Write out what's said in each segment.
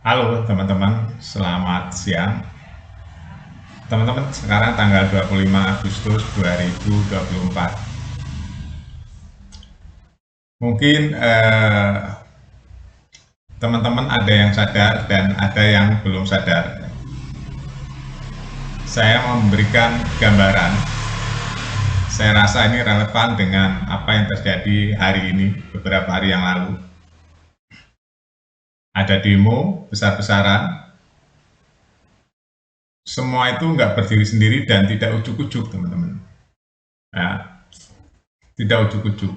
Halo teman-teman, selamat siang. Teman-teman, sekarang tanggal 25 Agustus 2024. Mungkin teman-teman ada yang sadar dan ada yang belum sadar. Saya memberikan gambaran. Saya rasa ini relevan dengan apa yang terjadi hari ini, beberapa hari yang lalu. Ada demo besar-besaran. Semua itu nggak berdiri sendiri dan tidak ujuk-ujuk, teman-teman. Nah, tidak ujuk-ujuk.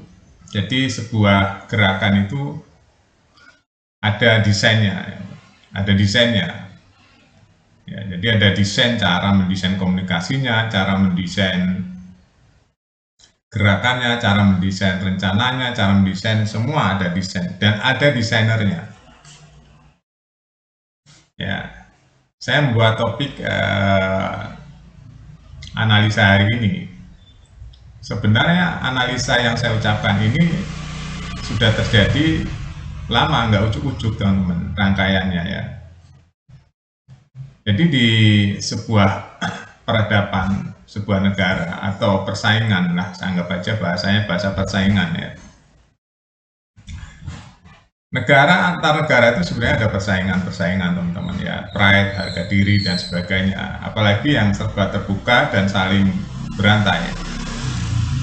Jadi sebuah gerakan itu ada desainnya, ada desainnya. Ya, jadi ada desain, cara mendesain komunikasinya, cara mendesain gerakannya, cara mendesain rencananya, cara mendesain, semua ada desain dan ada desainernya. Ya, saya membuat topik analisa hari ini. Sebenarnya analisa yang saya ucapkan ini sudah terjadi lama, nggak ujuk-ujuk teman-teman rangkaiannya ya. Jadi di sebuah peradaban, sebuah negara atau persaingan lah, saya anggap aja bahasanya bahasa persaingan ya. Negara antar negara itu sebenarnya ada persaingan-persaingan teman-teman ya, pride, harga diri dan sebagainya. Apalagi yang serba terbuka dan saling berantai.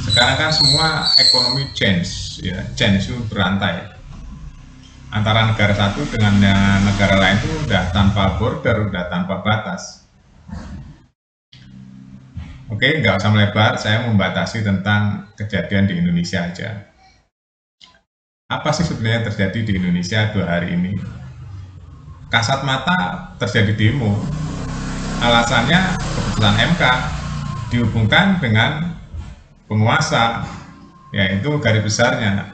Sekarang kan semua ekonomi change ya, change itu berantai. Antara negara satu dengan negara lain itu udah tanpa border, udah tanpa batas. Oke, nggak usah melebar, saya membatasi tentang kejadian di Indonesia aja. Apa sih sebenarnya yang terjadi di Indonesia 2 hari ini? Kasat mata terjadi demo, alasannya keputusan MK dihubungkan dengan penguasa, yaitu garis besarnya.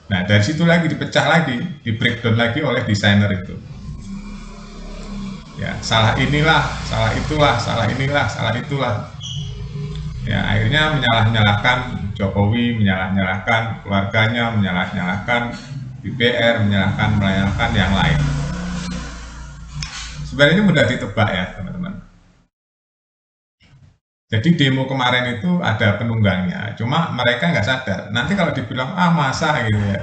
Nah, dari situ lagi dipecah lagi, di breakdown lagi oleh desainer itu. Ya, salah inilah, salah itulah, salah inilah, salah itulah. Ya, akhirnya menyalah-nyalahkan Jokowi, menyalah-nyalahkan keluarganya, menyalah-nyalahkan DPR, menyalahkan yang lain. Sebenarnya mudah ditebak ya teman-teman. Jadi demo kemarin itu ada penunggangnya, cuma mereka nggak sadar. Nanti kalau dibilang masa gitu ya,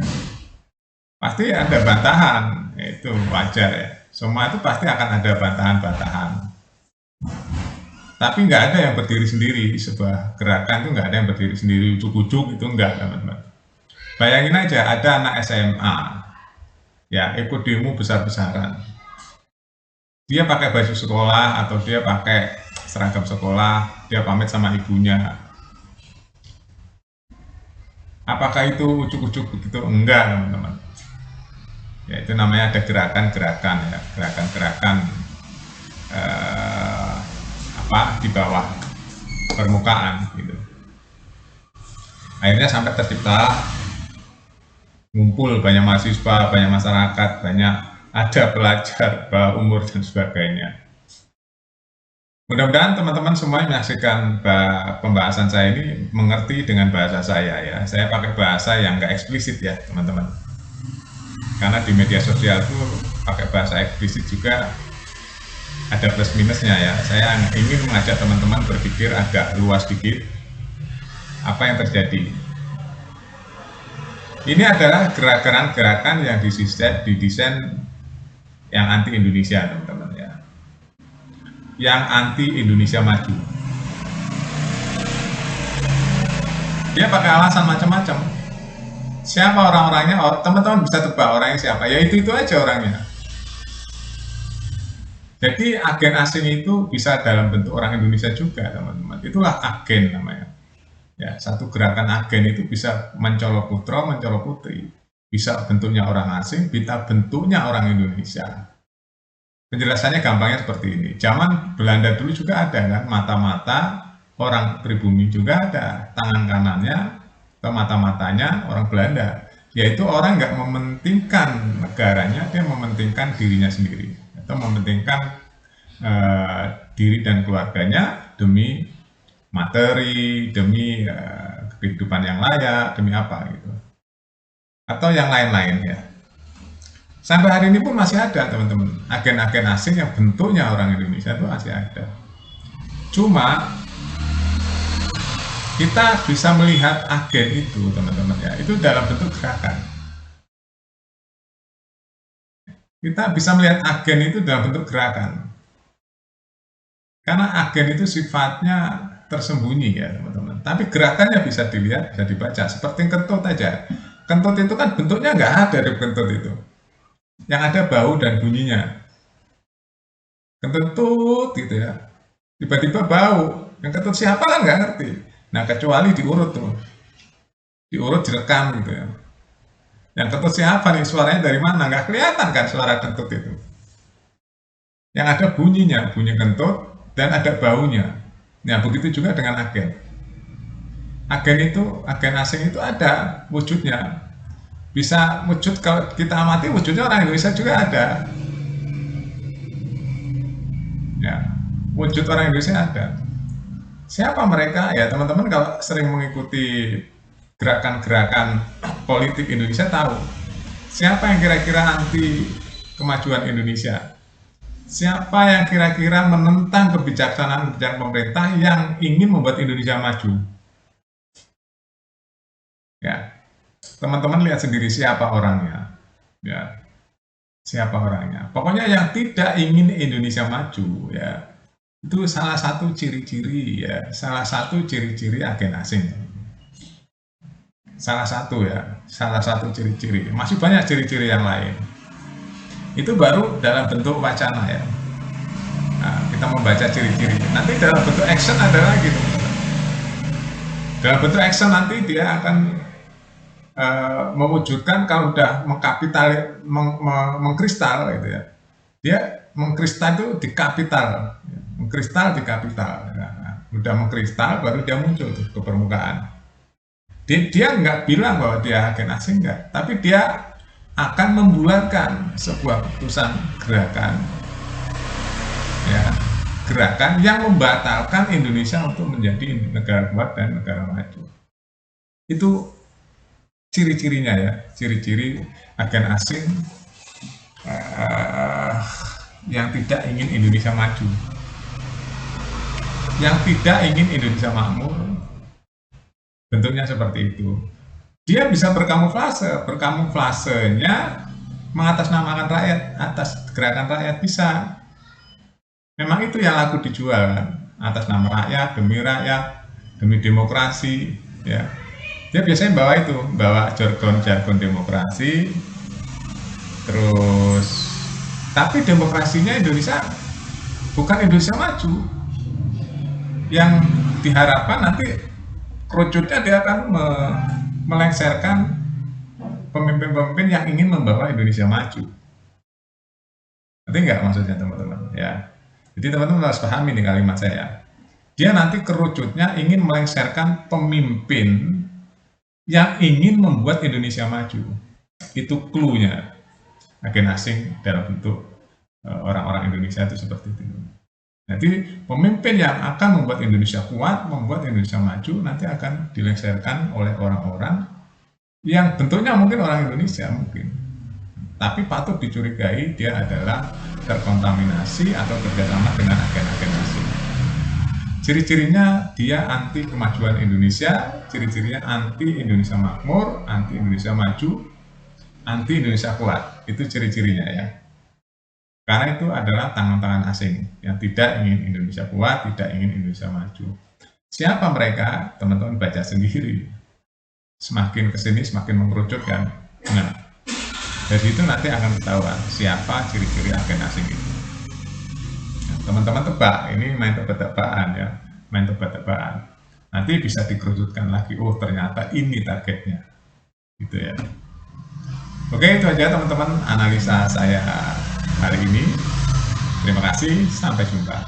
pasti ada bantahan, itu wajar ya. Semua itu pasti akan ada bantahan-bantahan. Tapi nggak ada yang berdiri sendiri, sebuah gerakan itu nggak ada yang berdiri sendiri, ujuk-ujuk itu nggak, teman-teman. Bayangin aja ada anak SMA, ya ikut demo besar-besaran. Dia pakai baju sekolah atau dia pakai seragam sekolah, dia pamit sama ibunya. Apakah itu ujuk-ujuk begitu? Enggak, teman-teman. Ya itu namanya ada gerakan-gerakan ya, gerakan-gerakan eh, di bawah permukaan gitu. Akhirnya sampai tercipta ngumpul banyak mahasiswa, banyak masyarakat, banyak ada pelajar bawah umur dan sebagainya. Mudah-mudahan teman-teman semua yang menyaksikan pembahasan saya ini mengerti dengan bahasa saya ya. Saya pakai bahasa yang nggak eksplisit ya teman-teman. Karena di media sosial itu pakai bahasa eksplisit juga ada plus minusnya ya. Saya ingin mengajak teman-teman berpikir agak luas dikit apa yang terjadi. Ini adalah gerakan-gerakan yang didesain yang anti Indonesia teman-teman ya, yang anti Indonesia maju. Dia pakai alasan macam-macam. Siapa orang-orangnya? Teman-teman bisa tebak orangnya siapa? Ya itu aja orangnya. Jadi agen asing itu bisa dalam bentuk orang Indonesia juga teman-teman. Itulah agen namanya. Ya, satu gerakan agen itu bisa mencolok putra, mencolok putri. Bisa bentuknya orang asing, bisa bentuknya orang Indonesia. Penjelasannya gampangnya seperti ini. Zaman Belanda dulu juga ada kan, mata-mata orang pribumi juga ada. Tangan kanannya atau mata-matanya orang Belanda. Yaitu orang nggak mementingkan negaranya, dia mementingkan dirinya sendiri. Atau mementingkan diri dan keluarganya demi materi, demi kehidupan yang layak, demi apa gitu. Atau yang lain-lain ya. Sampai hari ini pun masih ada teman-teman, agen-agen asing yang bentuknya orang Indonesia itu masih ada. Cuma kita bisa melihat agen itu teman-teman ya, itu dalam bentuk gerakan. Kita bisa melihat agen itu dalam bentuk gerakan. Karena agen itu sifatnya tersembunyi ya teman-teman. Tapi gerakannya bisa dilihat, bisa dibaca. Seperti kentut aja. Kentut itu kan bentuknya nggak ada di kentut itu. Yang ada bau dan bunyinya. Kentut gitu ya. Tiba-tiba bau. Yang kentut siapa kan nggak ngerti. Nah kecuali diurut tuh. Diurut, direkam gitu ya. Yang kentut siapa nih, suaranya dari mana? Nggak kelihatan kan suara kentut itu. Yang ada bunyinya, bunyi kentut, dan ada baunya. Nah, begitu juga dengan agen. Agen asing itu ada wujudnya. Bisa wujud, kalau kita amati wujudnya orang Indonesia juga ada. Ya, wujud orang Indonesia ada. Siapa mereka? Ya, teman-teman kalau sering mengikuti gerakan-gerakan politik Indonesia tahu. Siapa yang kira-kira anti kemajuan Indonesia? Siapa yang kira-kira menentang kebijaksanaan pemerintah yang ingin membuat Indonesia maju? Ya, teman-teman lihat sendiri siapa orangnya. Ya, siapa orangnya. Pokoknya yang tidak ingin Indonesia maju, ya, itu salah satu ciri-ciri ya, salah satu ciri-ciri agen asing. Salah satu ya, salah satu ciri-ciri. Masih banyak ciri-ciri yang lain. Itu baru dalam bentuk wacana ya. Nah, kita membaca ciri-ciri. Nanti dalam bentuk action ada lagi teman-teman. Dalam bentuk action nanti dia akan mewujudkan kalau udah mengkristal gitu ya. Dia mengkristal itu di kapital, mengkristal di kapital. Nah, udah mengkristal baru dia muncul tuh ke permukaan. Dia nggak bilang bahwa dia agen asing nggak, tapi dia akan membulatkan sebuah keputusan gerakan, ya, gerakan yang membatalkan Indonesia untuk menjadi negara kuat dan negara maju. Itu ciri-cirinya ya, ciri-ciri agen asing yang tidak ingin Indonesia maju, yang tidak ingin Indonesia makmur. Bentuknya seperti itu. Dia bisa berkamuflase, berkamuflasenya mengatasnamakan rakyat, atas gerakan rakyat bisa. Memang itu yang laku dijual kan, atas nama rakyat, demi demokrasi, ya. Dia biasanya bawa jargon-jargon demokrasi, terus, tapi demokrasinya Indonesia bukan Indonesia maju. Yang diharapkan nanti kerucutnya dia akan melengsarkan pemimpin-pemimpin yang ingin membawa Indonesia maju. Nanti nggak maksudnya teman-teman ya. Jadi teman-teman harus pahami nih kalimat saya. Dia nanti kerucutnya ingin melengsarkan pemimpin yang ingin membuat Indonesia maju. Itu clue-nya agen asing dalam bentuk orang-orang Indonesia itu seperti itu. Jadi pemimpin yang akan membuat Indonesia kuat, membuat Indonesia maju, nanti akan dilengsarkan oleh orang-orang yang bentuknya mungkin orang Indonesia mungkin. Tapi patut dicurigai dia adalah terkontaminasi atau kerjasama dengan agen-agen asing. Ciri-cirinya dia anti kemajuan Indonesia, ciri-cirinya anti Indonesia makmur, anti Indonesia maju, anti Indonesia kuat. Itu ciri-cirinya ya. Karena itu adalah tangan-tangan asing yang tidak ingin Indonesia kuat, tidak ingin Indonesia maju. Siapa mereka? Teman-teman baca sendiri. Semakin kesini semakin mengerucut kan. Nah, dari itu nanti akan ketahuan siapa ciri-ciri agen asing itu. Nah, teman-teman tebak, ini main tebak-tebakan ya, main tebak-tebakan. Nanti bisa dikerucutkan lagi, oh ternyata ini targetnya, gitu ya. Oke, itu aja teman-teman analisa saya hari ini. Terima kasih, sampai jumpa.